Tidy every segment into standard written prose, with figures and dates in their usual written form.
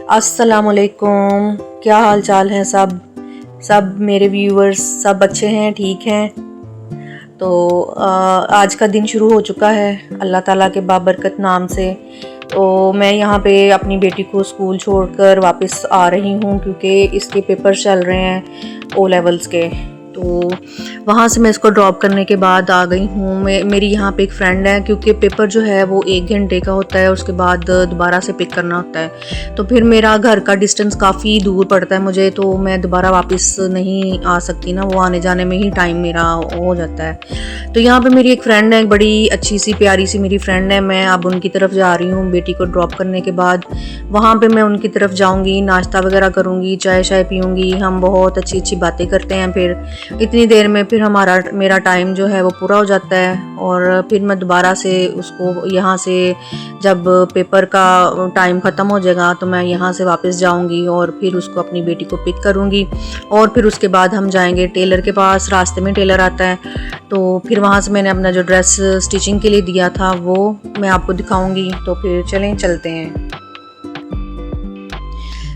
अस्सलामुअलैकुम। क्या हाल चाल है सब मेरे व्यूअर्स सब अच्छे हैं, ठीक हैं। तो आज का दिन शुरू हो चुका है अल्लाह ताला के बाबरकत नाम से। तो मैं यहाँ पे अपनी बेटी को स्कूल छोड़कर वापस आ रही हूँ क्योंकि इसके पेपर चल रहे हैं ओ लेवल्स के। तो वहाँ से मैं इसको ड्रॉप करने के बाद आ गई हूँ। मेरी यहाँ पे एक फ़्रेंड है क्योंकि पेपर जो है वो 1 घंटे का होता है, उसके बाद दोबारा से पिक करना होता है। तो फिर मेरा घर का डिस्टेंस काफ़ी दूर पड़ता है मुझे, तो मैं दोबारा वापस नहीं आ सकती ना, वो आने जाने में ही टाइम मेरा हो जाता है। तो यहाँ पे मेरी एक फ़्रेंड है, बड़ी अच्छी सी प्यारी सी मेरी फ्रेंड है। मैं अब उनकी तरफ जा रही हूँ बेटी को ड्रॉप करने के बाद। वहाँ पे मैं उनकी तरफ जाऊँगी, नाश्ता वगैरह करूँगी, चाय शाय पीऊँगी, हम बहुत अच्छी अच्छी बातें करते हैं। फिर इतनी देर में फिर मेरा टाइम जो है वो पूरा हो जाता है और फिर मैं दोबारा से उसको यहाँ से जब पेपर का टाइम ख़त्म हो जाएगा तो मैं यहाँ से वापस जाऊँगी और फिर उसको अपनी बेटी को पिक करूँगी। और फिर उसके बाद हम जाएंगे टेलर के पास, रास्ते में टेलर आता है। तो फिर वहाँ से मैंने अपना जो ड्रेस स्टिचिंग के लिए दिया था वो मैं आपको दिखाऊँगी। तो फिर चलते हैं।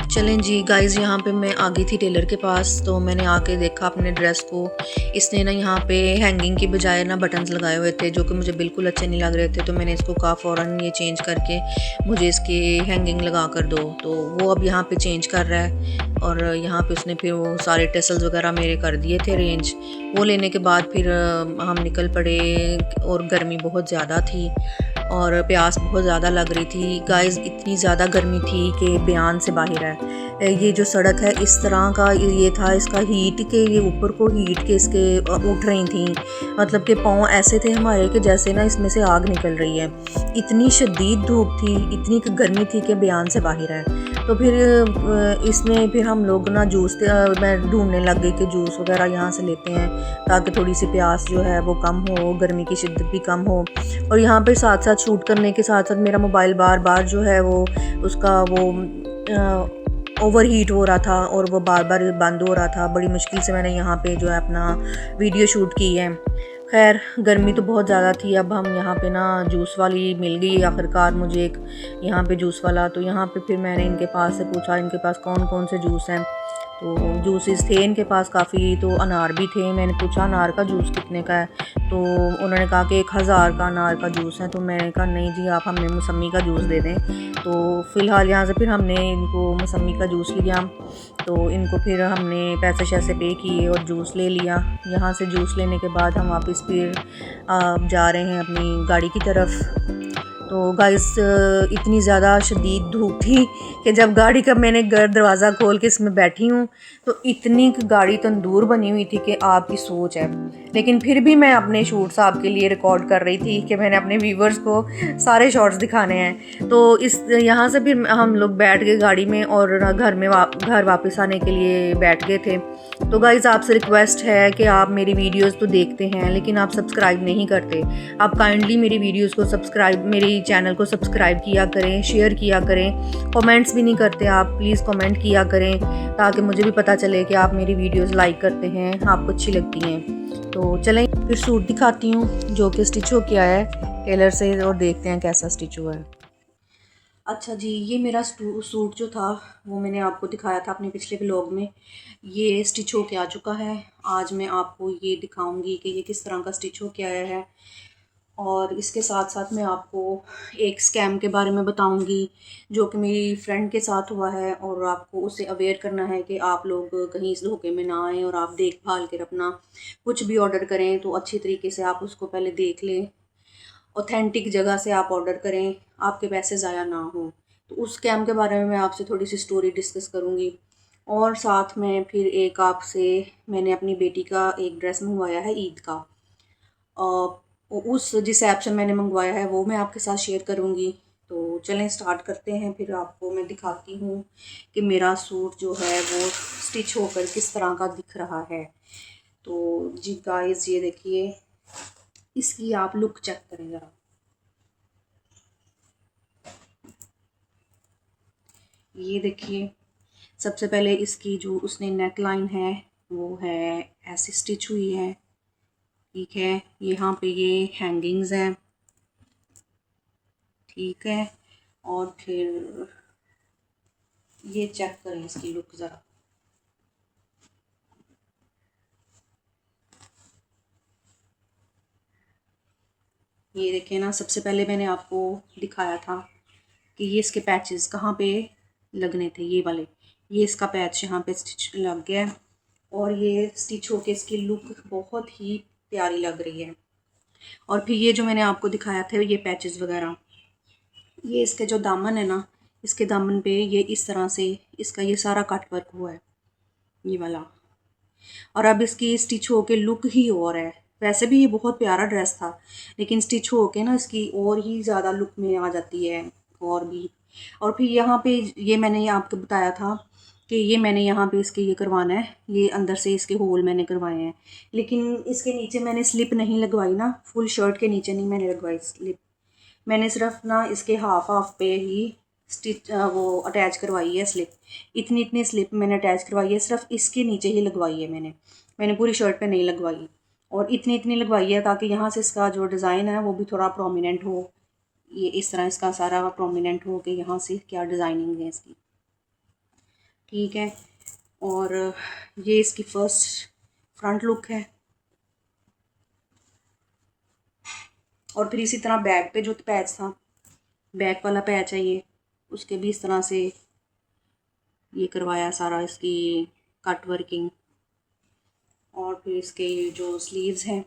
चलें जी गाइज़, यहाँ पे मैं आ गई थी टेलर के पास। तो मैंने आके देखा अपने ड्रेस को। इसने ना यहाँ पे हैंगिंग की बजाय ना बटन्स लगाए हुए थे जो कि मुझे बिल्कुल अच्छे नहीं लग रहे थे। तो मैंने इसको कहा फ़ौरन ये चेंज करके मुझे इसकी हैंगिंग लगा कर दो। तो वो अब यहाँ पे चेंज कर रहा है और यहाँ पे उसने फिर वो सारे टेसल्स वगैरह मेरे कर दिए थे अरेंज। वो लेने के बाद फिर हम निकल पड़े और गर्मी बहुत ज़्यादा थी और प्यास बहुत ज़्यादा लग रही थी गाइज़। इतनी ज़्यादा गर्मी थी कि बयान से बाहर है। ये जो सड़क है इस तरह का ये था, इसका हीट के ये ऊपर को हीट के इसके उठ रही थी। मतलब कि पाँव ऐसे थे हमारे कि जैसे ना इसमें से आग निकल रही है। इतनी शदीद धूप थी, इतनी गर्मी थी कि बयान से बाहर है। तो फिर इसमें फिर हम लोग ना जूस मैं ढूंढने लग गई कि जूस वगैरह यहाँ से लेते हैं ताकि थोड़ी सी प्यास जो है वो कम हो, गर्मी की शिद्दत भी कम हो। और यहाँ पे साथ साथ शूट करने के साथ साथ मेरा मोबाइल बार बार जो है वो उसका वो ओवर हीट हो रहा था और वो बार बार बंद हो रहा था। बड़ी मुश्किल से मैंने यहाँ पे जो है अपना वीडियो शूट की है। खैर गर्मी तो बहुत ज़्यादा थी। अब हम यहाँ पे ना जूस वाली मिल गई आखिरकार मुझे एक यहाँ पे जूस वाला। तो यहाँ पे फिर मैंने इनके पास से पूछा इनके पास कौन कौन से जूस हैं। तो जूसेस थे इनके पास काफ़ी, तो अनार भी थे। मैंने पूछा अनार का जूस कितने का है, तो उन्होंने कहा कि 1000 का अनार का जूस है। तो मैंने कहा नहीं जी, आप हमें मौसमी का जूस दे दें। तो फ़िलहाल यहाँ से फिर हमने इनको मौसमी का जूस लिया। तो इनको फिर हमने पैसे शैसे पे किए और जूस ले लिया। यहाँ से जूस लेने के बाद हम वापस फिर जा रहे हैं अपनी गाड़ी की तरफ। तो गाइस इतनी ज़्यादा शदीद धूप थी कि जब गाड़ी का मैंने दरवाज़ा खोल के इसमें बैठी हूँ तो इतनी गाड़ी तंदूर बनी हुई थी कि आपकी सोच है। लेकिन फिर भी मैं अपने शूट्स आपके लिए रिकॉर्ड कर रही थी कि मैंने अपने व्यूवर्स को सारे शॉट्स दिखाने हैं। तो इस यहाँ से फिर हम लोग बैठ गए गाड़ी में और घर वापस आने के लिए बैठ गए थे। तो गाइज़ आपसे रिक्वेस्ट है कि आप मेरी वीडियोस तो देखते हैं लेकिन आप सब्सक्राइब नहीं करते। आप काइंडली मेरी वीडियोस को मेरी चैनल को सब्सक्राइब किया करें, शेयर किया करें। कमेंट्स भी नहीं करते आप, प्लीज़ कमेंट किया करें ताकि मुझे भी पता चले कि आप मेरी वीडियोस लाइक करते हैं, आपको अच्छी लगती हैं। तो चलें फिर सूट दिखाती हूँ जो कि स्टिच हो के आया है टेलर से और देखते हैं कैसा स्टिच हुआ है। अच्छा जी, ये मेरा सूट जो था वो मैंने आपको दिखाया था अपने पिछले व्लॉग में। ये स्टिच हो के आ चुका है। आज मैं आपको ये दिखाऊंगी कि ये किस तरह का स्टिच हो के आया है। और इसके साथ साथ मैं आपको एक स्कैम के बारे में बताऊंगी जो कि मेरी फ्रेंड के साथ हुआ है और आपको उससे अवेयर करना है कि आप लोग कहीं इस धोखे में ना आएँ और आप देख भाल कर अपना कुछ भी ऑर्डर करें तो अच्छी तरीके से आप उसको पहले देख लें, ऑथेंटिक जगह से आप ऑर्डर करें, आपके पैसे ज़ाया ना हो। तो उस स्कैम के बारे में मैं आपसे थोड़ी सी स्टोरी डिस्कस करूँगी। और साथ में फिर एक आपसे मैंने अपनी बेटी का एक ड्रेस मंगवाया है ईद का। उस जिस ऐप से मैंने मंगवाया है वो मैं आपके साथ शेयर करूँगी। तो चलें स्टार्ट करते हैं। फिर आपको मैं दिखाती हूँ कि मेरा सूट जो है वो स्टिच होकर किस तरह का दिख रहा है। तो जी गाइस ये देखिए, इसकी आप लुक चेक करें ज़रा। ये देखिए, सबसे पहले इसकी जो उसने नेक लाइन है वो है ऐसे स्टिच हुई है, ठीक है। यहाँ पे ये हैंगिंग्स हैं, ठीक है। और फिर ये चेक करें इसकी लुक ज़रा। ये देखें ना, सबसे पहले मैंने आपको दिखाया था कि ये इसके पैचेस कहाँ पे लगने थे, ये वाले। ये इसका पैच यहाँ पे स्टिच लग गया है और ये स्टिच होके इसकी लुक बहुत ही प्यारी लग रही है। और फिर ये जो मैंने आपको दिखाया था ये पैचेस वगैरह, ये इसके जो दामन है ना, इसके दामन पे ये इस तरह से इसका ये सारा कट वर्क हुआ है, ये वाला। और अब इसकी स्टिच होके लुक ही और है। वैसे भी ये बहुत प्यारा ड्रेस था, लेकिन स्टिच होके ना इसकी और ही ज़्यादा लुक में आ जाती है और भी। और फिर यहाँ पे ये मैंने ये आपको बताया था कि ये मैंने यहाँ पे इसके ये करवाना है, ये अंदर से इसके होल मैंने करवाए हैं, लेकिन इसके नीचे मैंने स्लिप नहीं लगवाई ना, फुल शर्ट के नीचे नहीं मैंने लगवाई स्लिप। मैंने सिर्फ ना इसके हाफ हाफ पे ही स्टिच वो अटैच करवाई है स्लिप। इतनी इतनी स्लिप मैंने अटैच करवाई है, सिर्फ इसके नीचे ही लगवाई है मैंने पूरी शर्ट पे नहीं लगवाई। और इतनी इतनी लगवाई है ताकि यहाँ से इसका जो डिज़ाइन है वो भी थोड़ा प्रोमिनेंट हो। ये इस तरह इसका सारा प्रोमिनेंट हो कि यहाँ से क्या डिज़ाइनिंग है इसकी, ठीक है। और ये इसकी फर्स्ट फ्रंट लुक है। और फिर इसी तरह बैक पे जो पैच था, बैक वाला पैच है ये, उसके भी इस तरह से ये करवाया सारा इसकी कट वर्किंग। और फिर इसके जो स्लीव्स हैं,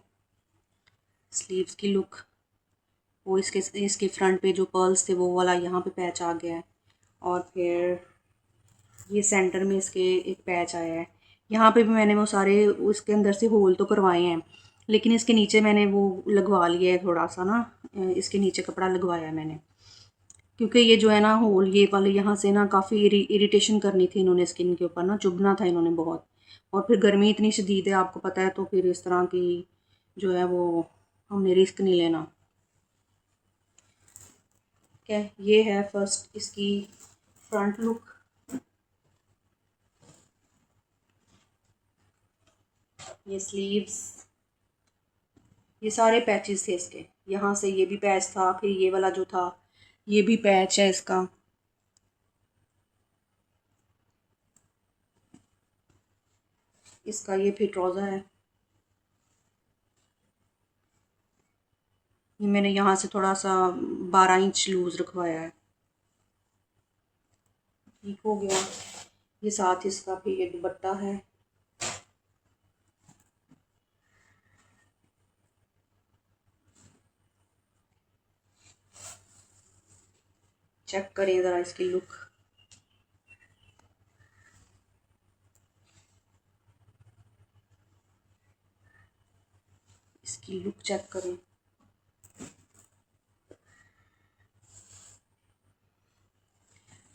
स्लीव्स की लुक, वो इसके फ्रंट पे जो पर्ल्स थे वो वाला यहाँ पे पैच आ गया है। और फिर ये सेंटर में इसके एक पैच आया है। यहाँ पे भी मैंने वो सारे उसके अंदर से होल तो करवाए हैं, लेकिन इसके नीचे मैंने वो लगवा लिया है थोड़ा सा ना, इसके नीचे कपड़ा लगवाया है मैंने, क्योंकि ये जो है ना होल ये वाले यहाँ से ना काफ़ी इरिटेशन करनी थी इन्होंने स्किन के ऊपर ना, चुभना था इन्होंने बहुत। और फिर गर्मी इतनी शदीद है आपको पता है, तो फिर इस तरह की जो है वो हमने रिस्क नहीं लेना। क्या ये है फर्स्ट इसकी फ्रंट लुक। ये स्लीव्स, ये सारे पैचेस थे इसके, यहाँ से ये भी पैच था, फिर ये वाला जो था ये भी पैच है इसका। इसका ये फिर ट्राउज़र है, ये मैंने यहाँ से थोड़ा सा 12 इंच लूज़ रखवाया है, ठीक हो गया। ये साथ इसका फिर ये दुपट्टा है, चेक करें ज़रा इसकी लुक। इसकी लुक चेक करें।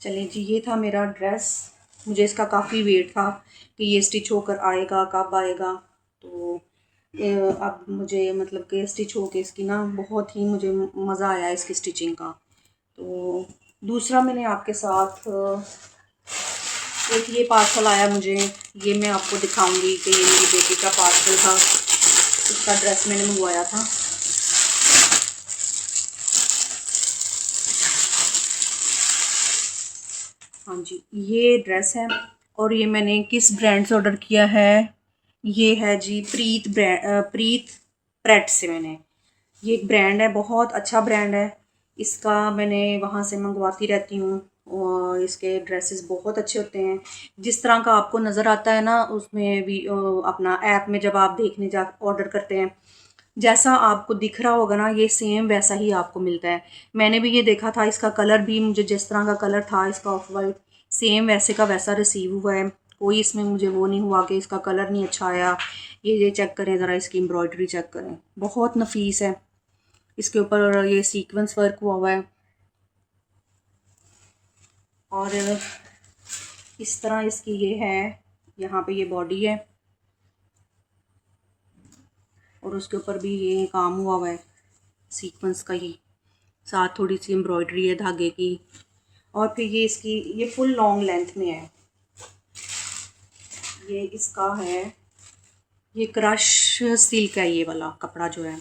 चलिए जी, ये था मेरा ड्रेस। मुझे इसका काफ़ी वेट था कि ये स्टिच होकर आएगा, कब आएगा। तो अब मुझे मतलब कि स्टिच होके इसकी ना बहुत ही मुझे मज़ा आया इसकी स्टिचिंग का। तो दूसरा मैंने आपके साथ एक ये पार्सल आया मुझे, ये मैं आपको दिखाऊंगी कि ये मेरी बेटी का पार्सल था, इसका ड्रेस मैंने मंगवाया था। हाँ जी, ये ड्रेस है और ये मैंने किस ब्रांड से ऑर्डर किया है, ये है जी प्रीत प्रेट से। मैंने ये एक ब्रांड है, बहुत अच्छा ब्रांड है इसका, मैंने वहाँ से मंगवाती रहती हूँ और इसके ड्रेसेस बहुत अच्छे होते हैं। जिस तरह का आपको नज़र आता है ना उसमें भी अपना ऐप में जब आप देखने जा ऑर्डर करते हैं, जैसा आपको दिख रहा होगा ना ये सेम वैसा ही आपको मिलता है। मैंने भी ये देखा था, इसका कलर भी मुझे जिस तरह का कलर था इसका ऑफ वाइट, सेम वैसे का वैसा रिसीव हुआ है। कोई इसमें मुझे वो नहीं हुआ कि इसका कलर नहीं अच्छा आया। ये चेक करें ज़रा, इसकी एम्ब्रॉयडरी चेक करें, बहुत नफीस है। इसके ऊपर ये सीक्वेंस वर्क हुआ है और इस तरह इसकी ये है, यहाँ पे ये बॉडी है और उसके ऊपर भी ये काम हुआ है सीक्वेंस का ही, साथ थोड़ी सी एम्ब्रॉयडरी है धागे की। और फिर ये इसकी ये फुल लॉन्ग लेंथ में है, ये इसका है, ये क्रश सिल्क है ये वाला कपड़ा जो है।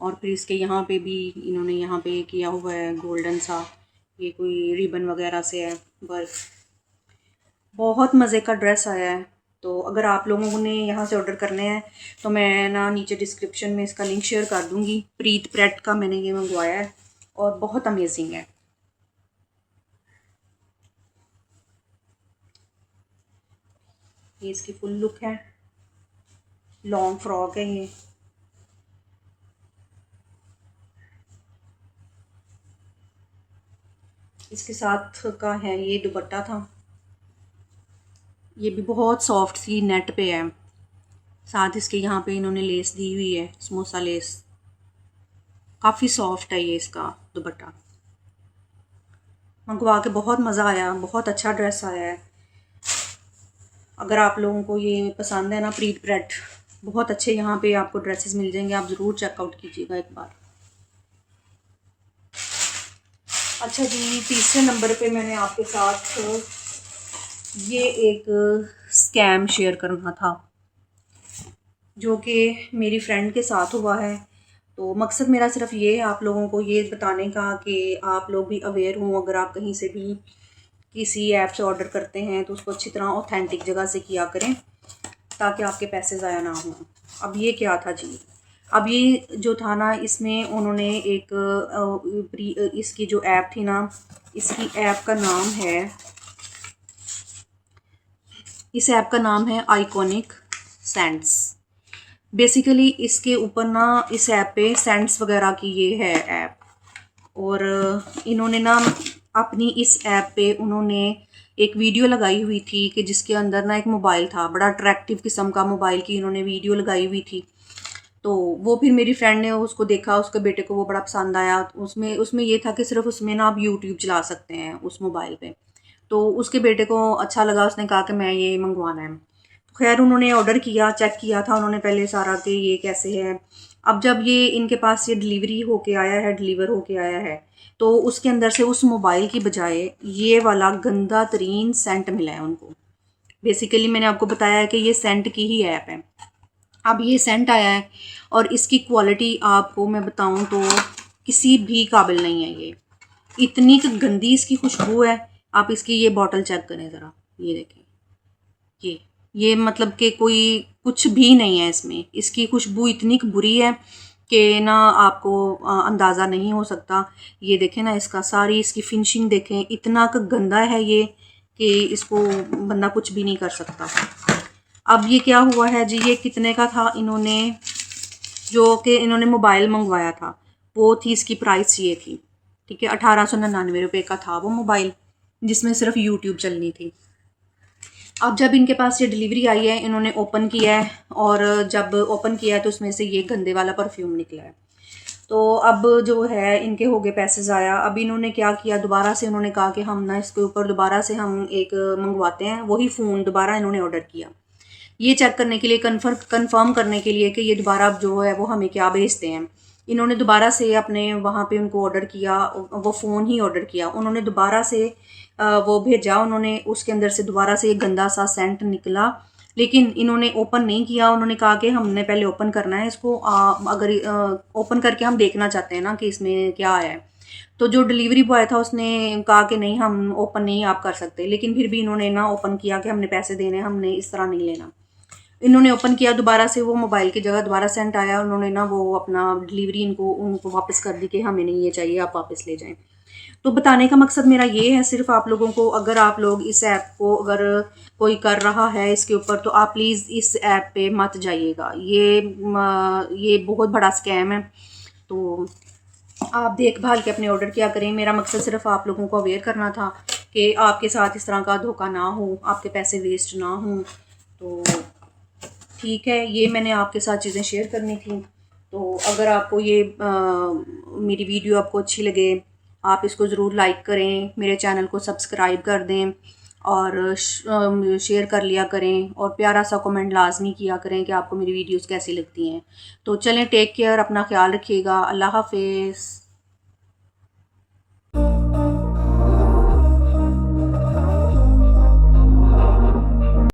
और फिर इसके यहाँ पे भी इन्होंने यहाँ पे किया हुआ है गोल्डन सा, ये कोई रिबन वगैरह से है वर्क। बहुत मज़े का ड्रेस आया है। तो अगर आप लोगों ने यहाँ से ऑर्डर करने हैं तो मैं ना नीचे डिस्क्रिप्शन में इसका लिंक शेयर कर दूँगी। प्रीत प्रेट का मैंने ये मंगवाया है और बहुत अमेजिंग है। ये इसकी फुल लुक है, लॉन्ग फ्रॉक है ये। इसके साथ का है ये दुपट्टा था, ये भी बहुत सॉफ्ट सी नेट पे है। साथ इसके यहाँ पे इन्होंने लेस दी हुई है, समोसा लेस। काफ़ी सॉफ्ट है ये इसका दुपट्टा। मंगवा के बहुत मज़ा आया, बहुत अच्छा ड्रेस आया है। अगर आप लोगों को ये पसंद है ना प्रीत प्रेट, बहुत अच्छे यहाँ पे आपको ड्रेसेस मिल जाएंगे, आप ज़रूर चेकआउट कीजिएगा एक बार। अच्छा जी, तीसरे नंबर पे मैंने आपके साथ ये एक स्कैम शेयर करना था जो कि मेरी फ्रेंड के साथ हुआ है। तो मकसद मेरा सिर्फ ये है आप लोगों को ये बताने का कि आप लोग भी अवेयर हों। अगर आप कहीं से भी किसी ऐप से ऑर्डर करते हैं तो उसको अच्छी तरह ऑथेंटिक जगह से किया करें ताकि आपके पैसे ज़ाया ना हों। अब ये क्या था जी, अब ये जो था ना, इसमें उन्होंने एक इसकी जो ऐप थी ना, इसकी ऐप का नाम है, इस ऐप का नाम है आइकॉनिक सेंट्स। बेसिकली इसके ऊपर ना, इस ऐप पे सेंट्स वगैरह की ये है ऐप, और इन्होंने ना अपनी इस ऐप पे उन्होंने एक वीडियो लगाई हुई थी कि जिसके अंदर ना एक मोबाइल था, बड़ा अट्रैक्टिव किस्म का मोबाइल की इन्होंने वीडियो लगाई हुई थी। तो वो फिर मेरी फ्रेंड ने उसको देखा, उसके बेटे को वो बड़ा पसंद आया। उसमें उसमें ये था कि सिर्फ उसमें ना आप यूट्यूब चला सकते हैं उस मोबाइल पे। तो उसके बेटे को अच्छा लगा, उसने कहा कि मैं ये मंगवाना है। तो खैर उन्होंने ऑर्डर किया, चेक किया था उन्होंने पहले सारा कि ये कैसे है। अब जब ये इनके पास ये डिलीवरी होके आया है, डिलीवर होके आया है, तो उसके अंदर से उस मोबाइल की बजाय ये वाला गंदा तरीन सेंट मिला है उनको। बेसिकली मैंने आपको बताया है कि ये सेंट की ही ऐप है। अब ये सेंट आया है और इसकी क्वालिटी आपको मैं बताऊं तो किसी भी काबिल नहीं है। ये इतनी गंदी इसकी खुशबू है। आप इसकी ये बॉटल चेक करें ज़रा, ये देखें, ये मतलब कि कोई कुछ भी नहीं है इसमें। इसकी खुशबू इतनी बुरी है कि ना आपको अंदाज़ा नहीं हो सकता। ये देखें ना, इसका सारी इसकी फिनिशिंग देखें, इतना गंदा है ये कि इसको बंदा कुछ भी नहीं कर सकता। अब ये क्या हुआ है जी, ये कितने का था, इन्होंने जो कि इन्होंने मोबाइल मंगवाया था वो थी, इसकी प्राइस ये थी, ठीक है, 1899 का था वो मोबाइल जिसमें सिर्फ यूट्यूब चलनी थी। अब जब इनके पास ये डिलीवरी आई है, इन्होंने ओपन किया है और जब ओपन किया है तो उसमें से ये गंदे वाला परफ्यूम निकला है। तो अब जो है इनके हो गए पैसे ज़ाया। अब इन्होंने क्या किया, दोबारा से उन्होंने कहा कि हम ना इसके ऊपर दोबारा से हम एक मंगवाते हैं, वही फ़ोन दोबारा इन्होंने ऑर्डर किया, ये चेक करने के लिए, कंफर्म करने के लिए कि ये दोबारा जो है वो हमें क्या भेजते हैं। इन्होंने दोबारा से अपने वहाँ पे उनको ऑर्डर किया, वो फ़ोन ही ऑर्डर किया, उन्होंने दोबारा से वो भेजा, उन्होंने उसके अंदर से दोबारा से एक गंदा सा सेंट निकला, लेकिन इन्होंने ओपन नहीं किया। उन्होंने कहा कि हमने पहले ओपन करना है इसको, अगर ओपन करके हम देखना चाहते हैं ना कि इसमें क्या आया है। तो जो डिलीवरी बॉय था उसने कहा कि नहीं, हम ओपन नहीं आप कर सकते, लेकिन फिर भी इन्होंने ना ओपन किया कि हमने पैसे देने, हमने इस तरह नहीं लेना। इन्होंने ओपन किया, दोबारा से वो मोबाइल की जगह दोबारा सेंट आया, उन्होंने ना वो अपना डिलीवरी उनको वापस कर दी कि हमें नहीं ये चाहिए, आप वापस ले जाएं। तो बताने का मकसद मेरा ये है सिर्फ आप लोगों को, अगर आप लोग इस ऐप को अगर कोई कर रहा है इसके ऊपर, तो आप प्लीज़ इस ऐप पे मत जाइएगा। ये बहुत बड़ा स्कैम है। तो आप देखभाल के अपने ऑर्डर किया करें। मेरा मकसद सिर्फ आप लोगों को अवेयर करना था कि आपके साथ इस तरह का धोखा ना हो, आपके पैसे वेस्ट ना हों। तो ठीक है, ये मैंने आपके साथ चीज़ें शेयर करनी थी। तो अगर आपको ये मेरी वीडियो आपको अच्छी लगे, आप इसको ज़रूर लाइक करें, मेरे चैनल को सब्सक्राइब कर दें और शेयर कर लिया करें, और प्यारा सा कमेंट लाजमी किया करें कि आपको मेरी वीडियोस कैसी लगती हैं। तो चलें, टेक केयर, अपना ख्याल रखिएगा, अल्लाह हाफिज़।